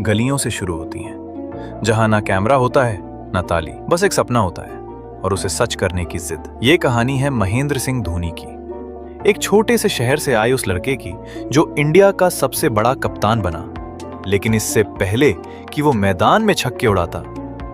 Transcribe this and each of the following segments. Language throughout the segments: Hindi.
गलियों से शुरू होती हैं, जहां ना कैमरा होता है ना ताली, बस एक सपना होता है और उसे सच करने की जिद। ये कहानी है महेंद्र सिंह धोनी की, एक छोटे से शहर से आए उस लड़के की जो इंडिया का सबसे बड़ा कप्तान बना। लेकिन इससे पहले कि वो मैदान में छक्के उड़ाता,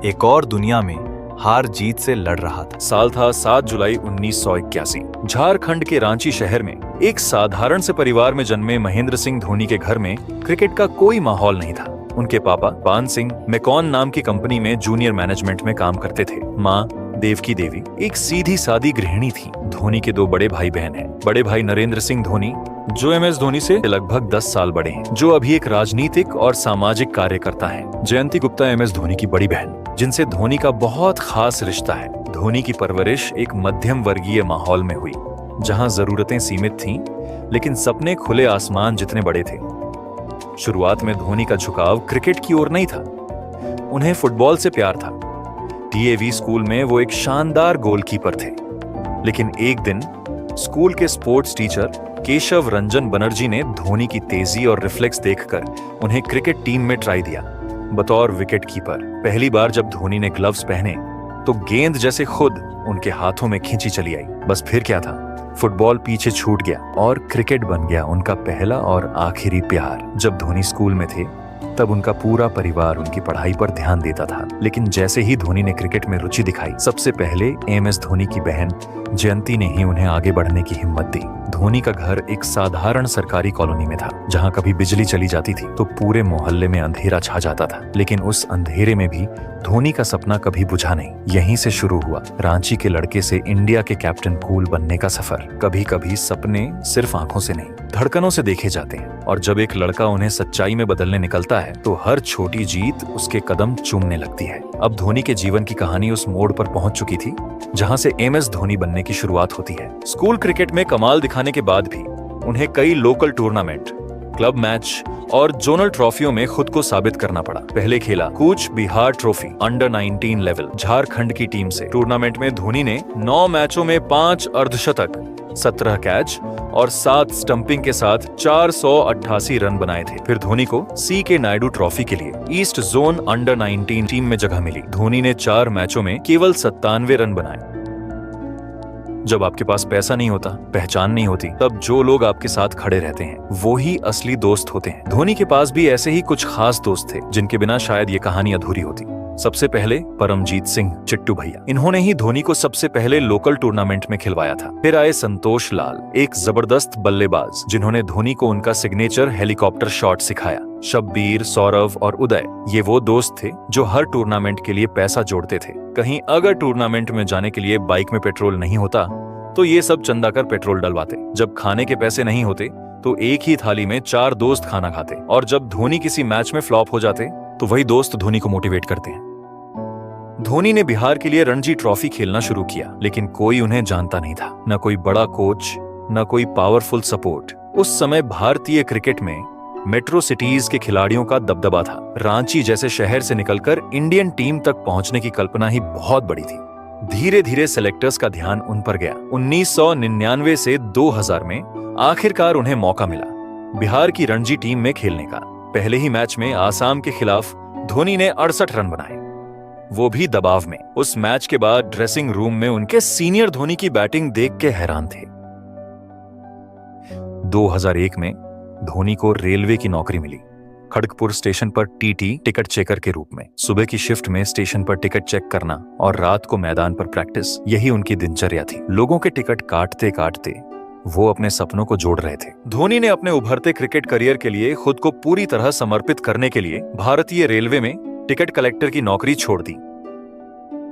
एक और दुनिया में हार जीत से लड़ रहा था। साल था 7 जुलाई 1981। झारखंड के रांची शहर में एक साधारण से परिवार में जन्मे महेंद्र सिंह धोनी के घर में क्रिकेट का कोई माहौल नहीं था। उनके पापा पान सिंह मैकॉन नाम की कंपनी में जूनियर मैनेजमेंट में काम करते थे। माँ देवकी देवी एक सीधी सादी गृहिणी थी। धोनी के 2 बड़े भाई बहन हैं। बड़े भाई नरेंद्र सिंह धोनी जो MS धोनी से लगभग 10 साल बड़े हैं, जो अभी एक राजनीतिक और सामाजिक कार्यकर्ता हैं। जयंती गुप्ता MS धोनी की बड़ी बहन, जिनसे धोनी का बहुत खास रिश्ता है। धोनी की परवरिश एक मध्यम वर्गीय माहौल में हुई, जहां जरूरतें सीमित थीं, लेकिन सपने खुले आसमान जितने बड़े थे। शुरुआत में धोनी का झुकाव क्रिकेट की ओर नहीं था, उन्हें फुटबॉल से प्यार था। DAV स्कूल में वो एक शानदार गोलकीपर थे। लेकिन एक दिन स्कूल के स्पोर्ट्स टीचर केशव रंजन बनर्जी ने धोनी की तेजी और रिफ्लेक्स देखकर उन्हें क्रिकेट टीम में ट्राई दिया बतौर विकेट कीपर। पहली बार जब धोनी ने ग्लव्स पहने तो गेंद जैसे खुद उनके हाथों में खींची चली आई। बस फिर क्या था, फुटबॉल पीछे छूट गया और क्रिकेट बन गया उनका पहला और आखिरी प्यार। जब धोनी स्कूल में थे तब उनका पूरा परिवार उनकी पढ़ाई पर ध्यान देता था। लेकिन जैसे ही धोनी ने क्रिकेट में रुचि दिखाई, सबसे पहले MS धोनी की बहन जयंती ने ही उन्हें आगे बढ़ने की हिम्मत दी। धोनी का घर एक साधारण सरकारी कॉलोनी में था, जहां कभी बिजली चली जाती थी तो पूरे मोहल्ले में अंधेरा छा जाता था। लेकिन उस अंधेरे में भी धोनी का सपना कभी बुझा नहीं। यहीं से शुरू हुआ रांची के लड़के से इंडिया के कैप्टन कूल बनने का सफर। कभी कभी सपने सिर्फ आंखों से नहीं, धड़कनों से देखे जाते हैं, और जब एक लड़का उन्हें सच्चाई में बदलने निकलता है तो हर छोटी जीत उसके कदम चूमने लगती है। अब धोनी के जीवन की कहानी उस मोड़ पर पहुंच चुकी थी जहां से MS धोनी बनने की शुरुआत होती है। स्कूल क्रिकेट में कमाल दिखाने के बाद भी उन्हें कई लोकल टूर्नामेंट, क्लब मैच और जोनल ट्रॉफियों में खुद को साबित करना पड़ा। पहले खेला Cooch Behar trophy under 19 level Jharkhand की टीम से। टूर्नामेंट में धोनी ने 9 मैचों में 5 अर्धशतक, 17 कैच और 7 स्टंपिंग के साथ 488 रन बनाए थे। फिर धोनी को CK नायडू ट्रॉफी के लिए ईस्ट जोन अंडर 19 टीम में जगह मिली। धोनी ने 4 मैचों में केवल 97 रन बनाए। जब आपके पास पैसा नहीं होता, पहचान नहीं होती, तब जो लोग आपके साथ खड़े रहते हैं वो ही असली दोस्त होते हैं। धोनी के पास भी ऐसे ही कुछ खास दोस्त थे जिनके बिना शायद ये कहानी अधूरी होती। सबसे पहले परमजीत सिंह चिट्टू भैया, इन्होंने ही धोनी को सबसे पहले लोकल टूर्नामेंट में खिलवाया था। फिर आए संतोष लाल, एक जबरदस्त बल्लेबाज जिन्होंने धोनी को उनका सिग्नेचर हेलीकॉप्टर शॉट सिखाया। शब्बीर, सौरव और उदय, ये वो दोस्त थे जो हर टूर्नामेंट के लिए पैसा जोड़ते थे। कहीं अगर टूर्नामेंट में जाने के लिए बाइक में पेट्रोल नहीं होता तो ये सब चंदा कर पेट्रोल डलवाते। जब खाने के पैसे नहीं होते तो एक ही थाली में 4 दोस्त खाना खाते। और जब धोनी किसी मैच में फ्लॉप हो जाते तो वही दोस्त धोनी को मोटिवेट करते हैं। धोनी ने बिहार के लिए रणजी ट्रॉफी खेलना शुरू किया, लेकिन कोई उन्हें जानता नहीं था। न कोई बड़ा कोच, न कोई पावरफुल सपोर्ट। उस समय भारतीय क्रिकेट में मेट्रो सिटीज के खिलाड़ियों का दबदबा था। रांची जैसे शहर से निकलकर इंडियन टीम तक पहुंचने की कल्पना ही बहुत बड़ी थी। धीरे धीरे सेलेक्टर्स का ध्यान उन पर गया। 1999 से 2000 में आखिरकार उन्हें मौका मिला बिहार की रणजी टीम में खेलने का। पहले ही मैच में आसाम के खिलाफ धोनी ने 68 रन बनाए, वो भी दबाव में। उस मैच के बाद ड्रेसिंग रूम में उनके सीनियर धोनी की बैटिंग देख के हैरान थे। 2001 में धोनी को रेलवे की नौकरी मिली, खड़गपुर स्टेशन पर TT टिकट चेकर के रूप में। सुबह की शिफ्ट में स्टेशन पर टिकट चेक करना और रात को मैदान पर प्रैक्टिस, यही उनकी दिनचर्या थी। लोगों के टिकट काटते काटते वो अपने सपनों को जोड़ रहे थे। धोनी ने अपने उभरते क्रिकेट करियर के लिए खुद को पूरी तरह समर्पित करने के लिए भारतीय रेलवे में टिकट कलेक्टर की नौकरी छोड़ दी।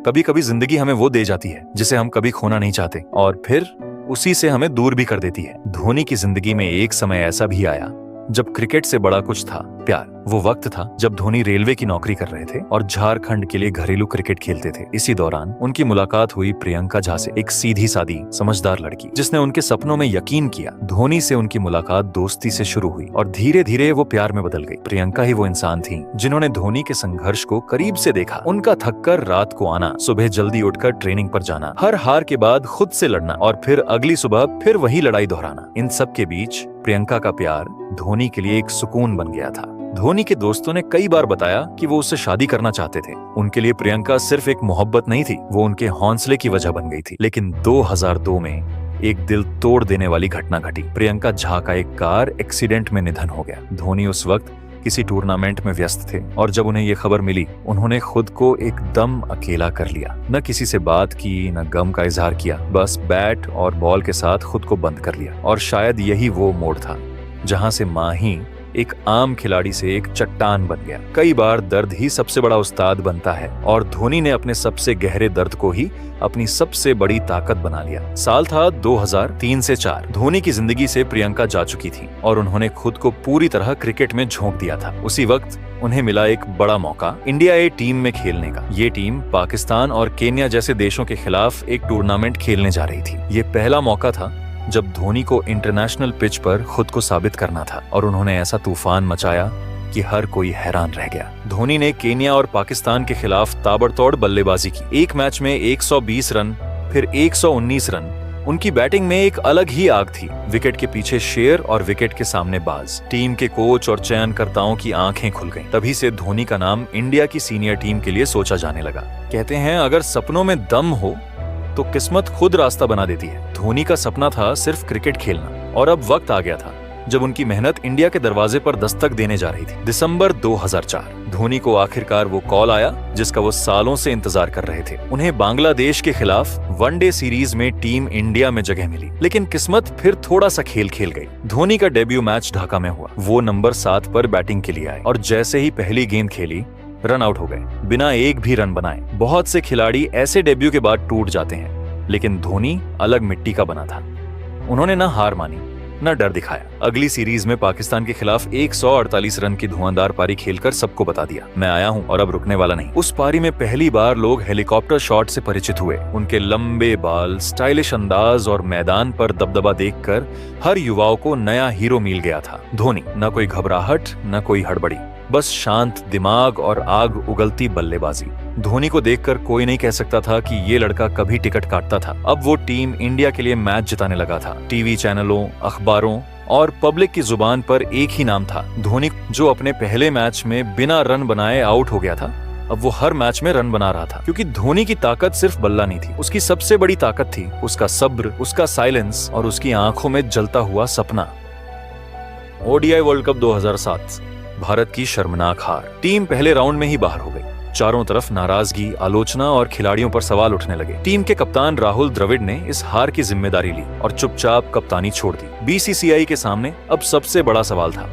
कभी कभी जिंदगी हमें वो दे जाती है जिसे हम कभी खोना नहीं चाहते, और फिर उसी से हमें दूर भी कर देती है। धोनी की जिंदगी में एक समय ऐसा भी आया जब क्रिकेट से बड़ा कुछ था प्यार। वो वक्त था जब धोनी रेलवे की नौकरी कर रहे थे और झारखंड के लिए घरेलू क्रिकेट खेलते थे। इसी दौरान उनकी मुलाकात हुई प्रियंका झा से, एक सीधी सादी समझदार लड़की जिसने उनके सपनों में यकीन किया। धोनी से उनकी मुलाकात दोस्ती से शुरू हुई और धीरे धीरे वो प्यार में बदल गई। प्रियंका ही वो इंसान थी जिन्होंने धोनी के संघर्ष को करीब से देखा, उनका थककर रात को आना, सुबह जल्दी उठकर ट्रेनिंग पर जाना, हर हार के बाद खुद से लड़ना और फिर अगली सुबह फिर वही लड़ाई दोहराना। इन सब के बीच प्रियंका का प्यार धोनी के लिए एक सुकून बन गया था। धोनी के दोस्तों ने कई बार बताया कि वो उससे शादी करना चाहते थे। उनके लिए प्रियंका सिर्फ एक मोहब्बत नहीं थी, वो उनके हौसले की वजह बन गई थी। लेकिन 2002 में एक दिल तोड़ देने वाली घटना घटी। प्रियंका झा का एक कार एक्सीडेंट में निधन हो गया। धोनी उस वक्त किसी टूर्नामेंट में व्यस्त थे और जब उन्हें ये खबर मिली, उन्होंने खुद को एकदम अकेला कर लिया। न किसी से बात की, न गम का इजहार किया, बस बैट और बॉल के साथ खुद को बंद कर लिया। और शायद यही वो मोड़ था जहां से माही एक आम खिलाड़ी से एक चट्टान बन गया। कई बार दर्द ही सबसे बड़ा उस्ताद बनता है और धोनी ने अपने सबसे गहरे दर्द को ही अपनी सबसे बड़ी ताकत बना लिया। साल था 2003 से 4। धोनी की जिंदगी से प्रियंका जा चुकी थी और उन्होंने खुद को पूरी तरह क्रिकेट में झोंक दिया था। उसी वक्त उन्हें मिला एक बड़ा मौका इंडिया ए टीम में खेलने का। ये टीम पाकिस्तान और केन्या जैसे देशों के खिलाफ एक टूर्नामेंट खेलने जा रही थी। ये पहला मौका था जब धोनी को इंटरनेशनल पिच पर खुद को साबित करना था और उन्होंने ऐसा तूफान मचाया कि हर कोई हैरान रह गया। धोनी ने केन्या और पाकिस्तान के खिलाफ ताबड़तोड़ बल्लेबाजी की। एक मैच में 120 रन, फिर 119 रन। उनकी बैटिंग में एक अलग ही आग थी। विकेट के पीछे शेर और विकेट के सामने बाज। टीम के कोच और चयनकर्ताओं की आंखें खुल गईं। तभी से धोनी का नाम इंडिया की सीनियर टीम के लिए सोचा जाने लगा। कहते हैं अगर सपनों में दम हो तो किस्मत खुद रास्ता बना देती है। धोनी का सपना था सिर्फ क्रिकेट खेलना और अब वक्त आ गया था जब उनकी मेहनत इंडिया के दरवाजे पर दस्तक देने जा रही थी। दिसंबर 2004 धोनी को आखिरकार वो कॉल आया जिसका वो सालों से इंतजार कर रहे थे। उन्हें बांग्लादेश के खिलाफ वनडे सीरीज में टीम इंडिया में जगह मिली। लेकिन किस्मत फिर थोड़ा सा खेल खेल गई। धोनी का डेब्यू मैच ढाका में हुआ। वो नंबर 7 पर बैटिंग के लिए आए और जैसे ही पहली गेंद खेली रन आउट हो गए, बिना एक भी रन बनाए। बहुत से खिलाड़ी ऐसे डेब्यू के बाद टूट जाते हैं, लेकिन धोनी अलग मिट्टी का बना था। उन्होंने न हार मानी न डर दिखाया। अगली सीरीज में पाकिस्तान के खिलाफ 148 रन की धुआंधार पारी खेलकर सबको बता दिया, मैं आया हूं और अब रुकने वाला नहीं। उस पारी में पहली बार लोग हेलीकॉप्टर शॉट से परिचित हुए। उनके लंबे बाल, स्टाइलिश अंदाज और मैदान पर दबदबा देखकर हर युवाओं को नया हीरो मिल गया था। धोनी, न कोई घबराहट न कोई हड़बड़ी, बस शांत दिमाग और आग उगलती बल्लेबाजी। धोनी को देखकर कोई नहीं कह सकता था कि ये लड़का कभी टिकट काटता था। अब वो टीम इंडिया के लिए मैच जिताने लगा था। टीवी चैनलों, अखबारों और पब्लिक की जुबान पर एक ही नाम था, धोनी। जो अपने पहले मैच में बिना रन बनाए आउट हो गया था, अब वो हर मैच में रन बना रहा था। क्योंकि धोनी की ताकत सिर्फ बल्ला नहीं थी, उसकी सबसे बड़ी ताकत थी उसका सब्र, उसका साइलेंस और उसकी आंखों में जलता हुआ सपना। ओडीआई वर्ल्ड कप 2007, भारत की शर्मनाक हार। टीम पहले राउंड में ही बाहर हो गई। चारों तरफ नाराजगी, आलोचना और खिलाड़ियों पर सवाल उठने लगे। टीम के कप्तान राहुल द्रविड़ ने इस हार की जिम्मेदारी ली और चुपचाप कप्तानी छोड़ दी। बीसीसीआई के सामने अब सबसे बड़ा सवाल था,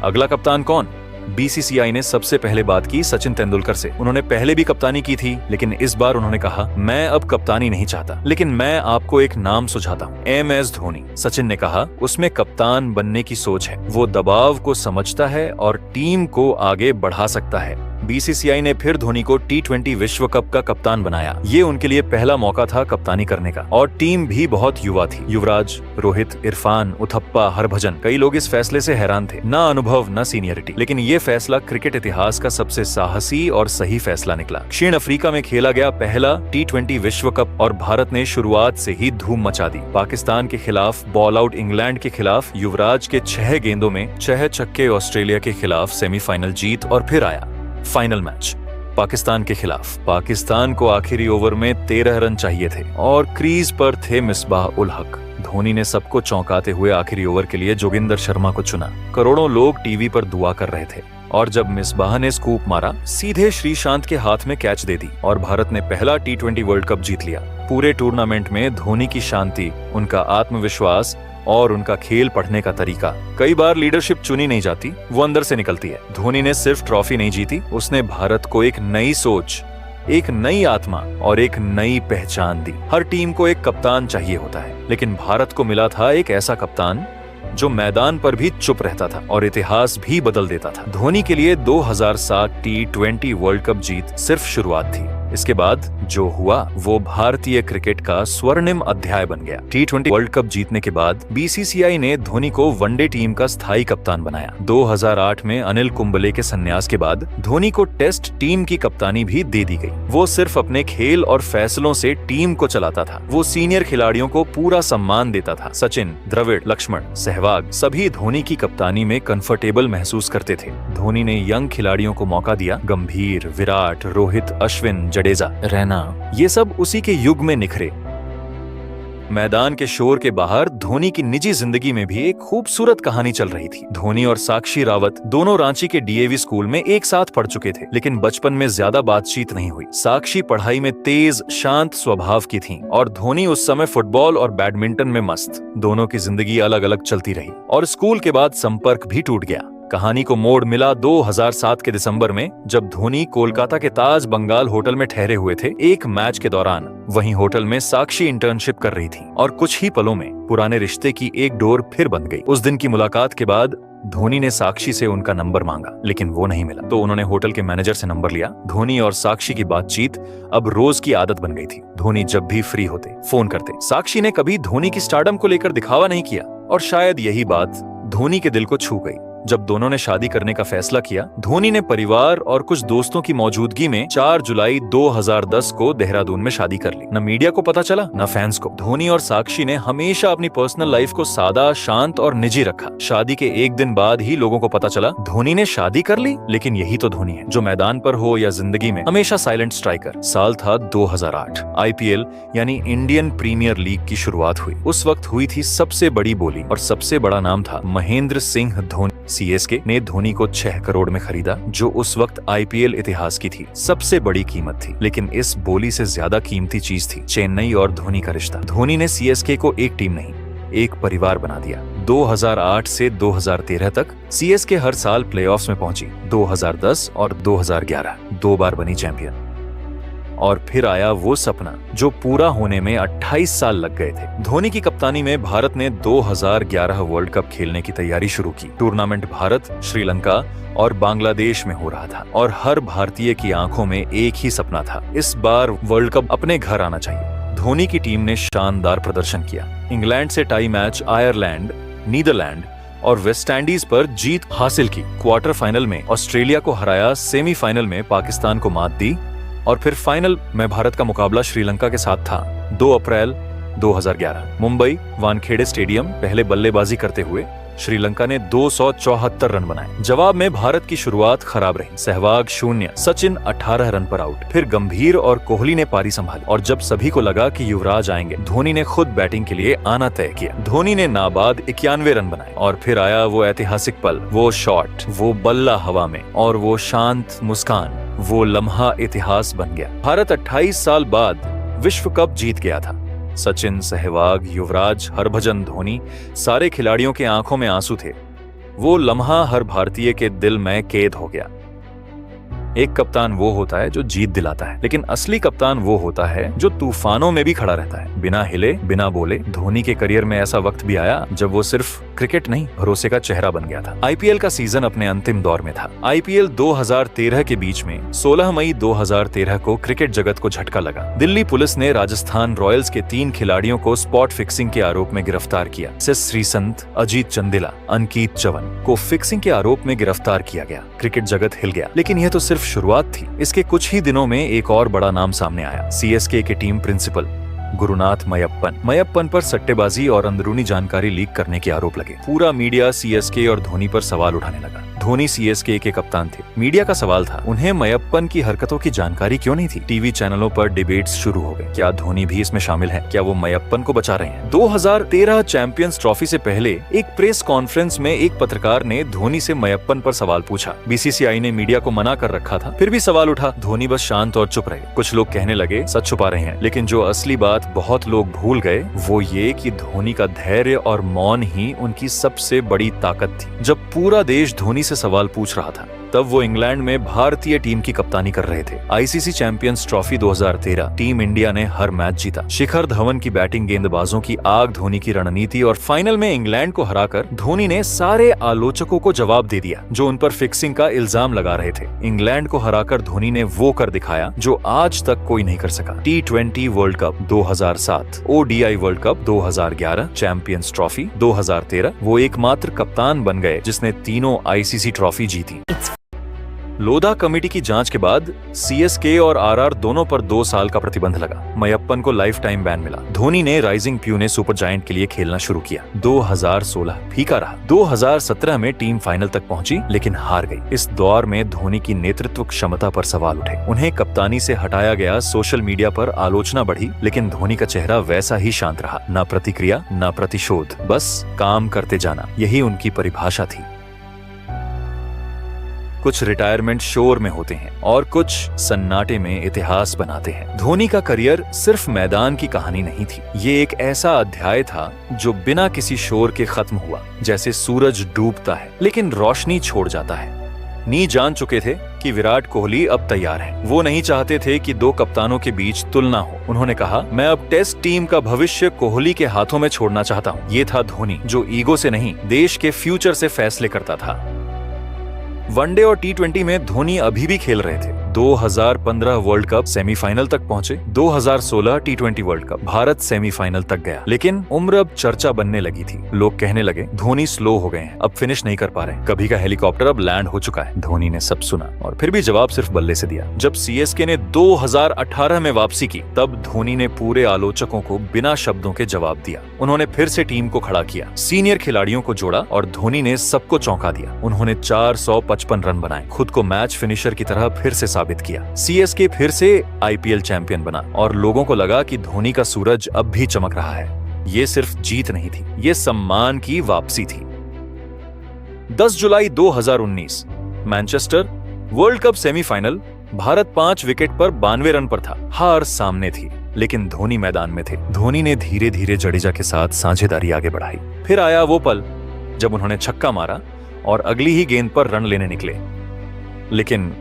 अगला कप्तान कौन? बीसीसीआई ने सबसे पहले बात की सचिन तेंदुलकर से। उन्होंने पहले भी कप्तानी की थी, लेकिन इस बार उन्होंने कहा, मैं अब कप्तानी नहीं चाहता, लेकिन मैं आपको एक नाम सुझाता हूँ, MS धोनी। सचिन ने कहा, उसमें कप्तान बनने की सोच है, वो दबाव को समझता है और टीम को आगे बढ़ा सकता है। बीसीसीआई ने फिर धोनी को T20 विश्व कप का कप्तान बनाया। ये उनके लिए पहला मौका था कप्तानी करने का और टीम भी बहुत युवा थी। युवराज, रोहित, इरफान, उथप्पा, हरभजन, कई लोग इस फैसले से हैरान थे। ना अनुभव न सीनियरिटी, लेकिन ये फैसला क्रिकेट इतिहास का सबसे साहसी और सही फैसला निकला। दक्षिण अफ्रीका में खेला गया पहला T20 विश्व कप और भारत ने शुरुआत से ही धूम मचा दी। पाकिस्तान के खिलाफ बॉल आउट इंग्लैंड के खिलाफ युवराज के 6 गेंदों में 6 छक्के, ऑस्ट्रेलिया के खिलाफ सेमीफाइनल जीत और फिर आया फाइनल मैच पाकिस्तान के खिलाफ। पाकिस्तान को आखिरी ओवर में 13 रन चाहिए थे और क्रीज पर थे मिसबाह उल हक। धोनी ने सबको चौंकाते हुए आखिरी ओवर के लिए जोगिंदर शर्मा को चुना। करोड़ों लोग टीवी पर दुआ कर रहे थे और जब मिसबाह ने स्कूप मारा, सीधे श्रीशांत के हाथ में कैच दे दी और भारत ने पहला T20 वर्ल्ड कप जीत लिया। पूरे टूर्नामेंट में धोनी की शांति, उनका आत्मविश्वास और उनका खेल पढ़ने का तरीका। कई बार लीडरशिप चुनी नहीं जाती, वो अंदर से निकलती है। धोनी ने सिर्फ ट्रॉफी नहीं जीती, उसने भारत को एक नई सोच, एक नई आत्मा और एक नई पहचान दी। हर टीम को एक कप्तान चाहिए होता है, लेकिन भारत को मिला था एक ऐसा कप्तान जो मैदान पर भी चुप रहता था और इतिहास भी बदल देता था। धोनी के लिए 2007 T20 वर्ल्ड कप जीत सिर्फ शुरुआत थी। इसके बाद जो हुआ वो भारतीय क्रिकेट का स्वर्णिम अध्याय बन गया। T20 वर्ल्ड कप जीतने के बाद BCCI ने धोनी को वनडे टीम का स्थायी कप्तान बनाया। 2008 में अनिल कुंबले के संन्यास के बाद धोनी को टेस्ट टीम की कप्तानी भी दे दी गई। वो सिर्फ अपने खेल और फैसलों से टीम को चलाता था। वो सीनियर खिलाड़ियों को पूरा सम्मान देता था। सचिन, द्रविड़, लक्ष्मण, सहवाग सभी धोनी की कप्तानी में कंफर्टेबल महसूस करते थे। धोनी ने यंग खिलाड़ियों को मौका दिया। गंभीर, विराट, रोहित, अश्विन, जडेजा, रैना, ये सब उसी के युग में निखरे। मैदान के शोर के बाहर धोनी की निजी जिंदगी में भी एक खूबसूरत कहानी चल रही थी। धोनी और साक्षी रावत दोनों रांची के DAV स्कूल में एक साथ पढ़ चुके थे, लेकिन बचपन में ज्यादा बातचीत नहीं हुई। साक्षी पढ़ाई में तेज, शांत स्वभाव की थी और धोनी उस समय फुटबॉल और बैडमिंटन में मस्त। दोनों की जिंदगी अलग अलग चलती रही और स्कूल के बाद संपर्क भी टूट गया। कहानी को मोड़ मिला 2007 के दिसंबर में, जब धोनी कोलकाता के ताज बंगाल होटल में ठहरे हुए थे एक मैच के दौरान। वहीं होटल में साक्षी इंटर्नशिप कर रही थी और कुछ ही पलों में पुराने रिश्ते की एक डोर फिर बंध गई। उस दिन की मुलाकात के बाद धोनी ने साक्षी से उनका नंबर मांगा, लेकिन वो नहीं मिला, तो उन्होंने होटल के मैनेजर से नंबर लिया। धोनी और साक्षी की बातचीत अब रोज की आदत बन गई थी। धोनी जब भी फ्री होते फोन करते। साक्षी ने कभी धोनी की स्टारडम को लेकर दिखावा नहीं किया और शायद यही बात धोनी के दिल को छू गई। जब दोनों ने शादी करने का फैसला किया, धोनी ने परिवार और कुछ दोस्तों की मौजूदगी में 4 जुलाई 2010 को देहरादून में शादी कर ली। न मीडिया को पता चला, न फैंस को। धोनी और साक्षी ने हमेशा अपनी पर्सनल लाइफ को सादा, शांत और निजी रखा। शादी के एक दिन बाद ही लोगों को पता चला धोनी ने शादी कर ली, लेकिन यही तो धोनी है जो मैदान पर हो या जिंदगी में हमेशा साइलेंट स्ट्राइकर। साल था 2008। IPL यानी इंडियन प्रीमियर लीग की शुरुआत हुई। उस वक्त हुई थी सबसे बड़ी बोली और सबसे बड़ा नाम था महेंद्र सिंह धोनी। CSK ने धोनी को 6 करोड़ में खरीदा, जो उस वक्त IPL इतिहास की थी सबसे बड़ी कीमत थी। लेकिन इस बोली से ज्यादा कीमती चीज थी चेन्नई और धोनी का रिश्ता। धोनी ने CSK को एक टीम नहीं, एक परिवार बना दिया। 2008 से 2013 तक CSK हर साल प्लेऑफ्स में पहुंची। 2010 और 2011 2 बार बनी चैंपियन। और फिर आया वो सपना जो पूरा होने में 28 साल लग गए थे। धोनी की कप्तानी में भारत ने 2011 वर्ल्ड कप खेलने की तैयारी शुरू की। टूर्नामेंट भारत, श्रीलंका और बांग्लादेश में हो रहा था और हर भारतीय की आंखों में एक ही सपना था, इस बार वर्ल्ड कप अपने घर आना चाहिए। धोनी की टीम ने शानदार प्रदर्शन किया। इंग्लैंड से टाई मैच, आयरलैंड, नीदरलैंड और वेस्ट इंडीज पर जीत हासिल की। क्वार्टर फाइनल में ऑस्ट्रेलिया को हराया, सेमीफाइनल में पाकिस्तान को मात दी और फिर फाइनल में भारत का मुकाबला श्रीलंका के साथ था। 2 अप्रैल 2011 मुंबई वानखेड़े स्टेडियम। पहले बल्लेबाजी करते हुए श्रीलंका ने 274 रन बनाए। जवाब में भारत की शुरुआत खराब रही। सहवाग 0, सचिन 18 रन पर आउट। फिर गंभीर और कोहली ने पारी संभाली और जब सभी को लगा कि युवराज आएंगे, धोनी ने खुद बैटिंग के लिए आना तय किया। धोनी ने नाबाद 91 रन बनाए और फिर आया वो ऐतिहासिक पल, वो शॉट, वो बल्ला हवा में और वो शांत मुस्कान। वो लम्हा इतिहास बन गया। भारत 28 साल बाद विश्व कप जीत गया था। सचिन, सहवाग, युवराज, हरभजन, धोनी, सारे खिलाड़ियों के आंखों में आंसू थे। वो लम्हा हर भारतीय के दिल में कैद हो गया। एक कप्तान वो होता है जो जीत दिलाता है, लेकिन असली कप्तान वो होता है जो तूफानों में भी खड़ा रहता है, बिना हिले, बिना बोले। धोनी के करियर में ऐसा वक्त भी आया जब वो सिर्फ क्रिकेट नहीं, भरोसे का चेहरा बन गया था। IPL का सीजन अपने अंतिम दौर में था। IPL 2013 के बीच में 16 मई 2013 को क्रिकेट जगत को झटका लगा। दिल्ली पुलिस ने राजस्थान रॉयल्स के 3 खिलाड़ियों को स्पॉट फिक्सिंग के आरोप में गिरफ्तार किया। श्रीसंत, अजीत चंदेला, अंकित चवन को फिक्सिंग के आरोप में गिरफ्तार किया गया। क्रिकेट जगत हिल गया, लेकिन यह तो सिर्फ शुरुआत थी। इसके कुछ ही दिनों में एक और बड़ा नाम सामने आया। CSK के टीम प्रिंसिपल गुरुनाथ मयप्पन पर सट्टेबाजी और अंदरूनी जानकारी लीक करने के आरोप लगे। पूरा मीडिया CSK और धोनी पर सवाल उठाने लगा। धोनी CSK के कप्तान थे। मीडिया का सवाल था, उन्हें मयप्पन की हरकतों की जानकारी क्यों नहीं थी? टीवी चैनलों पर डिबेट्स शुरू हो गए। क्या धोनी भी इसमें शामिल है? क्या वो मयप्पन को बचा रहे हैं? 2013 चैंपियंस ट्रॉफी से पहले एक प्रेस कॉन्फ्रेंस में एक पत्रकार ने धोनी से मयप्पन पर सवाल पूछा। BCCI ने मीडिया को मना कर रखा था, फिर भी सवाल उठा। धोनी बस शांत और चुप रहे। कुछ लोग कहने लगे सच छुपा रहे हैं, लेकिन जो असली बात बहुत लोग भूल गए वो ये कि धोनी का धैर्य और मौन ही उनकी सबसे बड़ी ताकत थी। जब पूरा देश धोनी से सवाल पूछ रहा था, तब वो इंग्लैंड में भारतीय टीम की कप्तानी कर रहे थे। ICC champions trophy 2013 team India ने हर मैच जीता। शिखर धवन की बैटिंग, गेंदबाजों की आग, धोनी की रणनीति और फाइनल में इंग्लैंड को हराकर धोनी ने सारे आलोचकों को जवाब दे दिया जो उन पर फिक्सिंग का इल्जाम लगा रहे थे। इंग्लैंड को हराकर धोनी ने वो कर दिखाया जो आज तक कोई नहीं कर सका। T20 world cup 2007, ODI world cup 2011, champions trophy 2013, वो एकमात्र कप्तान बन गए जिसने तीनों आईसीसी ट्रॉफी जीती। लोधा कमेटी की जांच के बाद सीएसके और आरआर दोनों पर 2 साल का प्रतिबंध लगा। मयप्पन को लाइफ टाइम बैन मिला। धोनी ने राइजिंग प्यूने सुपर जायंट के लिए खेलना शुरू किया। 2016 फीका रहा। 2017 में टीम फाइनल तक पहुंची लेकिन हार गई। इस दौर में धोनी की नेतृत्व क्षमता पर सवाल उठे। उन्हें कप्तानी से हटाया गया। सोशल मीडिया पर आलोचना बढ़ी लेकिन धोनी का चेहरा वैसा ही शांत रहा। न प्रतिक्रिया न प्रतिशोध, बस काम करते जाना, यही उनकी परिभाषा थी। कुछ रिटायरमेंट शोर में होते हैं और कुछ सन्नाटे में इतिहास बनाते हैं। धोनी का करियर सिर्फ मैदान की कहानी नहीं थी। ये एक ऐसा अध्याय था जो बिना किसी शोर के खत्म हुआ। जैसे सूरज डूबता है लेकिन रोशनी छोड़ जाता है। नी जान चुके थे कि विराट कोहली अब तैयार हैं। वो नहीं चाहते थे कि 2 कप्तानों के बीच तुलना हो। उन्होंने कहा, मैं अब टेस्ट टीम का भविष्य कोहली के हाथों में छोड़ना चाहता हूँ। ये था धोनी जो ईगो से नहीं, देश के फ्यूचर से फैसले करता था। वनडे और T20 में धोनी अभी भी खेल रहे थे। 2015 वर्ल्ड कप सेमीफाइनल तक पहुंचे। 2016 T20 world cup Bharat semifinal तक गया। लेकिन उम्र अब चर्चा बनने लगी थी। लोग कहने लगे धोनी स्लो हो गए हैं, अब फिनिश नहीं कर पा रहे। कभी का हेलीकॉप्टर अब लैंड हो चुका है। धोनी ने सब सुना और फिर भी जवाब सिर्फ बल्ले से दिया। जब सीएसके ने 2018 में वापसी की तब धोनी ने पूरे आलोचकों को बिना शब्दों के जवाब दिया। उन्होंने फिर से टीम को खड़ा किया, सीनियर खिलाड़ियों को जोड़ा और धोनी ने सबको चौंका दिया। उन्होंने 455 रन बनाए, खुद को मैच फिनिशर की तरह फिर से साबित किया। सीएसके फिर से आईपीएल चैंपियन बना और लोगों को लगा कि धोनी का सूरज अब भी चमक रहा है। ये सिर्फ जीत नहीं थी, ये सम्मान की वापसी थी। 10 जुलाई 2019 Manchester world cup semifinal. Bharat 5 wicket पर 92 रन पर था। हार सामने थी लेकिन धोनी मैदान में थे। धोनी ने धीरे धीरे जडेजा के साथ साझेदारी आगे बढ़ाई। फिर आया वो पल जब उन्होंने छक्का मारा और अगली ही गेंद पर रन लेने निकले, लेकिन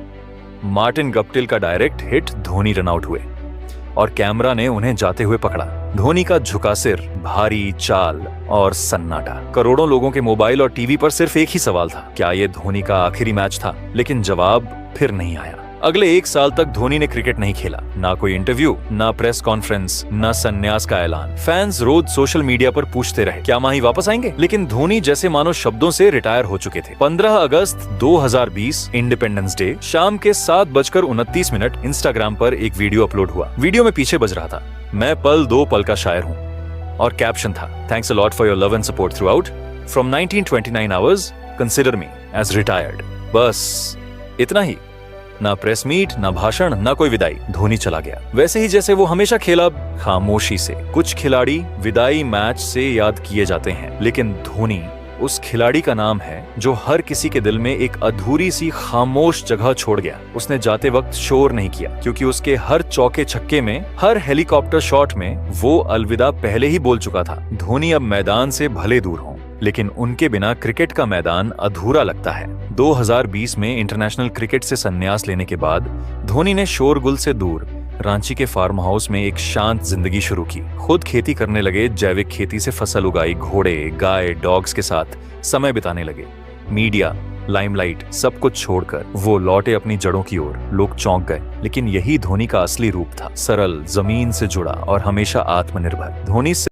मार्टिन गप्टिल का direct hit Dhoni run out हुए और कैमरा ने उन्हें जाते हुए पकड़ा। धोनी का झुका सिर, भारी चाल और सन्नाटा। करोड़ों लोगों के मोबाइल और टीवी पर सिर्फ एक ही सवाल था, क्या ये धोनी का आखिरी मैच था? लेकिन जवाब फिर नहीं आया। अगले 1 साल तक धोनी ने क्रिकेट नहीं खेला। ना कोई इंटरव्यू, ना प्रेस कॉन्फ्रेंस, ना संन्यास का ऐलान। फैंस रोज सोशल मीडिया पर पूछते रहे, क्या माही वापस आएंगे? लेकिन धोनी जैसे मानो शब्दों से रिटायर हो चुके थे। 15 अगस्त 2020 इंडिपेंडेंस डे शाम के 7:29 इंस्टाग्राम पर एक वीडियो अपलोड हुआ। वीडियो में पीछे बज रहा था, मैं पल दो पल का शायर हूँ और कैप्शन था, thanks a lot for your love and support throughout. From 1929 hours consider me as retired. बस इतना ही। ना प्रेस मीट, ना भाषण, ना कोई विदाई। धोनी चला गया वैसे ही जैसे वो हमेशा खेला, खामोशी से। कुछ खिलाड़ी विदाई मैच से याद किए जाते हैं लेकिन धोनी उस खिलाड़ी का नाम है जो हर किसी के दिल में एक अधूरी सी खामोश जगह छोड़ गया। उसने जाते वक्त शोर नहीं किया क्योंकि उसके हर चौके छक्के में, हर हेलीकॉप्टर शॉट में वो अलविदा पहले ही बोल चुका था। धोनी अब मैदान से भले दूर हों लेकिन उनके बिना क्रिकेट का मैदान अधूरा लगता है। 2020 में इंटरनेशनल क्रिकेट से संन्यास लेने के बाद धोनी ने शोरगुल से दूर रांची के फार्म हाउस में एक शांत जिंदगी शुरू की। खुद खेती करने लगे, जैविक खेती से फसल उगाई, घोड़े, गाय, डॉग्स के साथ समय बिताने लगे। मीडिया, लाइमलाइट सब कुछ छोड़कर वो लौटे अपनी जड़ों की ओर। लोग चौंक गए लेकिन यही धोनी का असली रूप था, सरल, जमीन से जुड़ा और हमेशा आत्मनिर्भर। धोनी